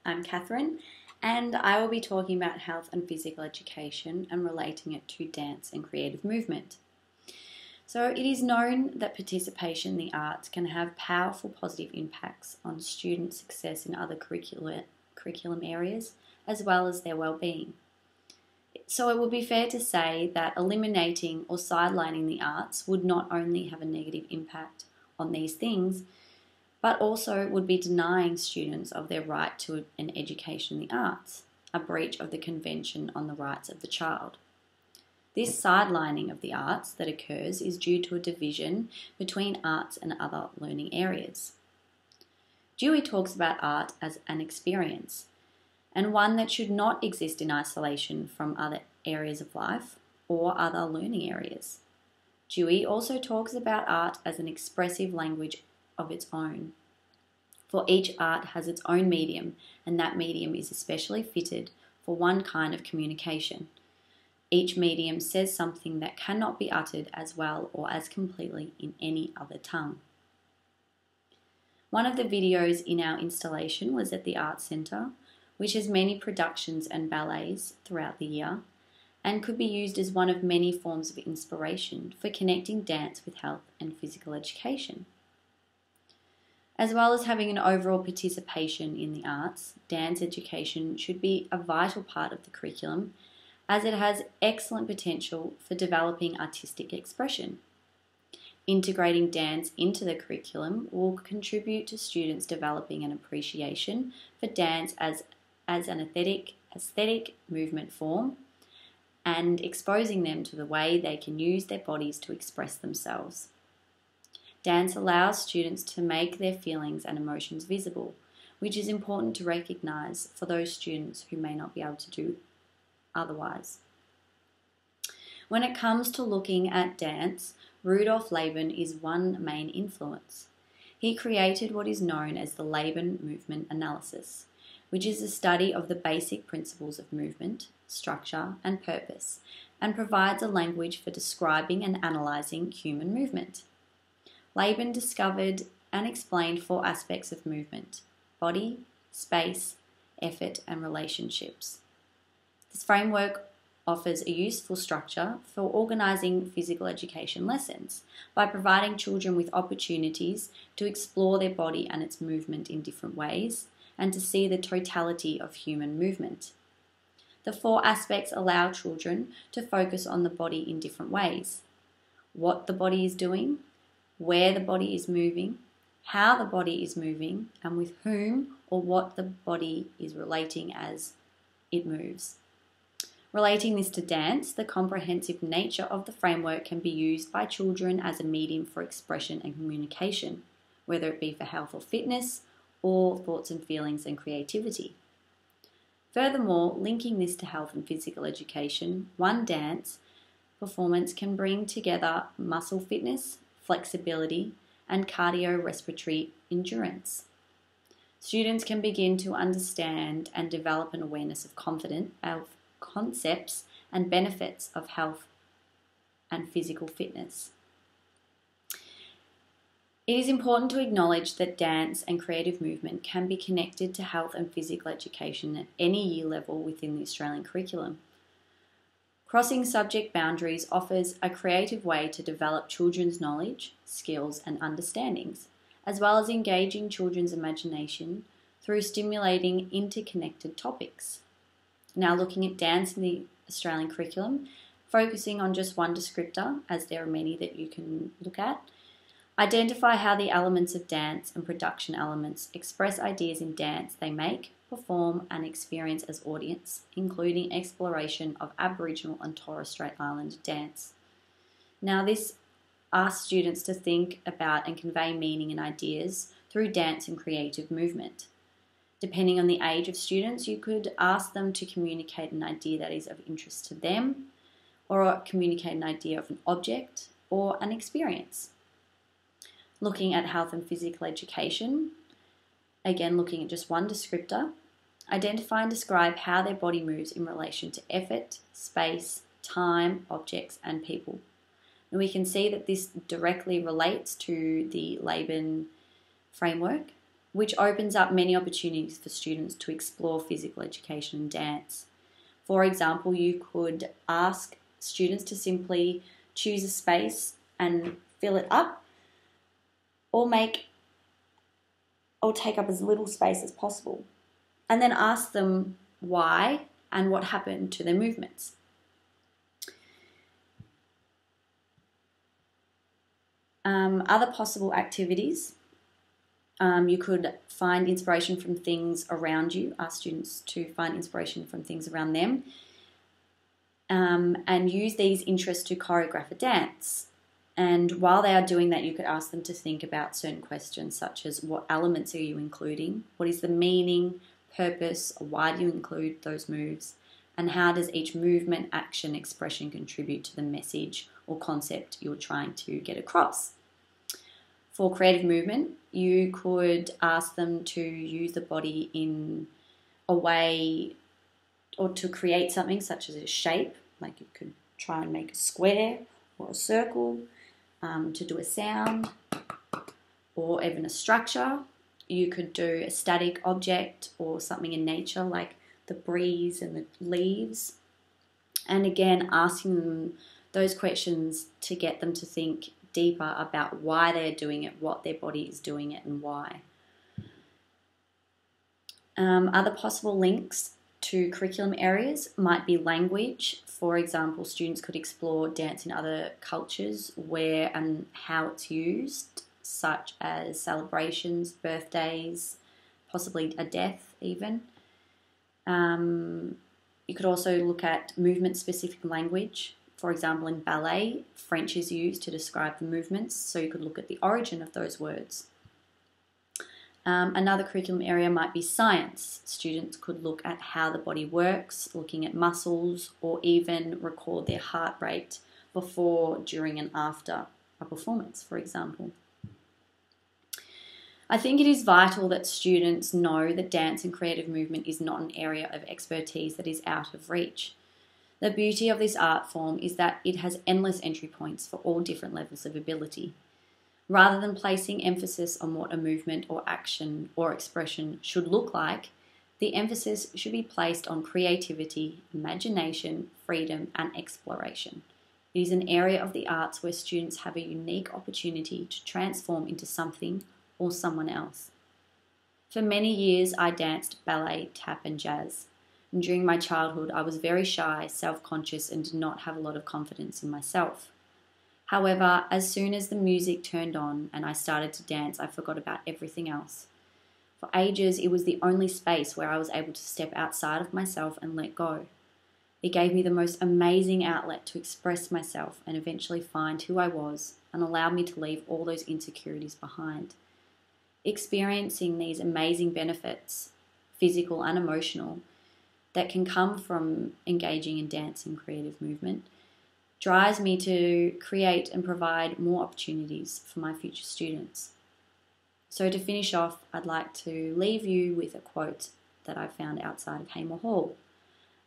I'm Kathryn, and I will be talking about health and physical education and relating it to dance and creative movement. So it is known that participation in the arts can have powerful positive impacts on student success in other curriculum areas, as well as their well-being. So it would be fair to say that eliminating or sidelining the arts would not only have a negative impact on these things, but also would be denying students of their right to an education in the arts, a breach of the Convention on the Rights of the Child. This sidelining of the arts that occurs is due to a division between arts and other learning areas. Dewey talks about art as an experience, and one that should not exist in isolation from other areas of life or other learning areas. Dewey also talks about art as an expressive language of its own. For each art has its own medium, and that medium is especially fitted for one kind of communication. Each medium says something that cannot be uttered as well or as completely in any other tongue. One of the videos in our installation was at the Arts Centre, which has many productions and ballets throughout the year, and could be used as one of many forms of inspiration for connecting dance with health and physical education. As well as having an overall participation in the arts, dance education should be a vital part of the curriculum, as it has excellent potential for developing artistic expression. Integrating dance into the curriculum will contribute to students developing an appreciation for dance as an aesthetic movement form, and exposing them to the way they can use their bodies to express themselves. Dance allows students to make their feelings and emotions visible, which is important to recognise for those students who may not be able to do otherwise. When it comes to looking at dance, Rudolf Laban is one main influence. He created what is known as the Laban movement analysis, which is a study of the basic principles of movement, structure, and purpose, and provides a language for describing and analysing human movement. Laban discovered and explained 4 aspects of movement: body, space, effort, and relationships. This framework offers a useful structure for organising physical education lessons by providing children with opportunities to explore their body and its movement in different ways and to see the totality of human movement. The 4 aspects allow children to focus on the body in different ways: what the body is doing, where the body is moving, how the body is moving, and with whom or what the body is relating as it moves. Relating this to dance, the comprehensive nature of the framework can be used by children as a medium for expression and communication, whether it be for health or fitness, or thoughts and feelings and creativity. Furthermore, linking this to health and physical education, one dance performance can bring together muscle fitness, flexibility, and cardiorespiratory endurance. Students can begin to understand and develop an awareness of concepts and benefits of health and physical fitness. It is important to acknowledge that dance and creative movement can be connected to health and physical education at any year level within the Australian curriculum. Crossing subject boundaries offers a creative way to develop children's knowledge, skills, and understandings, as well as engaging children's imagination through stimulating interconnected topics. Now, looking at dance in the Australian curriculum, focusing on just one descriptor, as there are many that you can look at. Identify how the elements of dance and production elements express ideas in dance they make, perform, and experience as audience, including exploration of Aboriginal and Torres Strait Islander dance. Now, this asks students to think about and convey meaning and ideas through dance and creative movement. Depending on the age of students, you could ask them to communicate an idea that is of interest to them, or communicate an idea of an object or an experience. Looking at health and physical education, again looking at just one descriptor, identify and describe how their body moves in relation to effort, space, time, objects, and people. And we can see that this directly relates to the Laban framework, which opens up many opportunities for students to explore physical education and dance. For example, you could ask students to simply choose a space and fill it up, or take up as little space as possible, and then ask them why and what happened to their movements. Other possible activities, you could find inspiration from things around you, ask students to find inspiration from things around them, and use these interests to choreograph a dance. And while they are doing that, you could ask them to think about certain questions such as, what elements are you including? What is the meaning, purpose, or why do you include those moves? And how does each movement, action, expression contribute to the message or concept you're trying to get across? For creative movement, you could ask them to use the body in a way, or to create something such as a shape, like you could try and make a square or a circle, to do a sound, or even a structure. You could do a static object or something in nature like the breeze and the leaves. And again, asking them those questions to get them to think deeper about why they're doing it, what their body is doing it, and why. Other possible links to curriculum areas might be language. For example, students could explore dance in other cultures, where and how it's used, such as celebrations, birthdays, possibly a death even. You could also look at movement-specific language. For example, in ballet, French is used to describe the movements, so you could look at the origin of those words. Another curriculum area might be science. Students could look at how the body works, looking at muscles, or even record their heart rate before, during, and after a performance, for example. I think it is vital that students know that dance and creative movement is not an area of expertise that is out of reach. The beauty of this art form is that it has endless entry points for all different levels of ability. Rather than placing emphasis on what a movement or action or expression should look like, the emphasis should be placed on creativity, imagination, freedom, and exploration. It is an area of the arts where students have a unique opportunity to transform into something or someone else. For many years, I danced ballet, tap, and jazz. And during my childhood, I was very shy, self-conscious, and did not have a lot of confidence in myself. However, as soon as the music turned on and I started to dance, I forgot about everything else. For ages, it was the only space where I was able to step outside of myself and let go. It gave me the most amazing outlet to express myself and eventually find who I was, and allowed me to leave all those insecurities behind. Experiencing these amazing benefits, physical and emotional, that can come from engaging in dance and creative movement, drives me to create and provide more opportunities for my future students. So to finish off, I'd like to leave you with a quote that I found outside of Hamer Hall.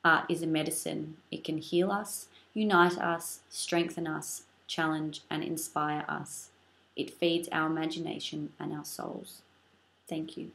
Art is a medicine. It can heal us, unite us, strengthen us, challenge and inspire us. It feeds our imagination and our souls. Thank you.